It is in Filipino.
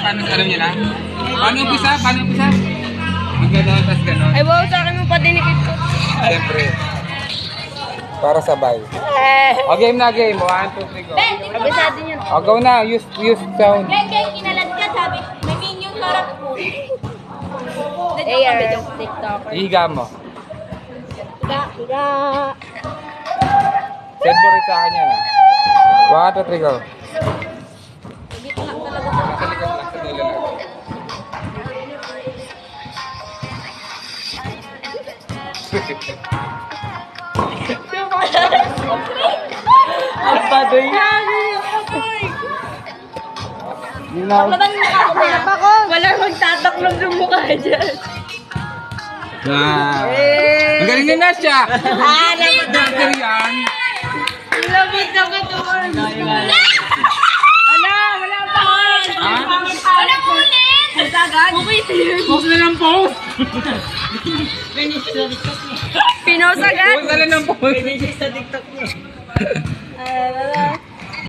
paano alam niyo na? Paano umpisa? Paano umpisa? Ang gano'n, tas gano'n. Ay, wow, sa akin mo pa dinikit ko. Siyempre. Para sabay. O, game na game. 1, 2, 3, go. Kabisado yun. O, go na. Use sound. Kaya kinalad ka, sabi, may minion sarap po. AR, TikToker. Ihiga mo. Higa. Send mo rin sa akin yan, 1, 2, 3, go. Nasa likod lang, sa dulo lang. Ang badoy. Wala magtataklog ng mukha dyan. Ang galing na siya. Labot Doctor yan. Labot na katawan. Wala pa. Wala po ulit! Sagad. Post na ng post. Pinos agad. Post na lang ng post. Sa TikTok niya.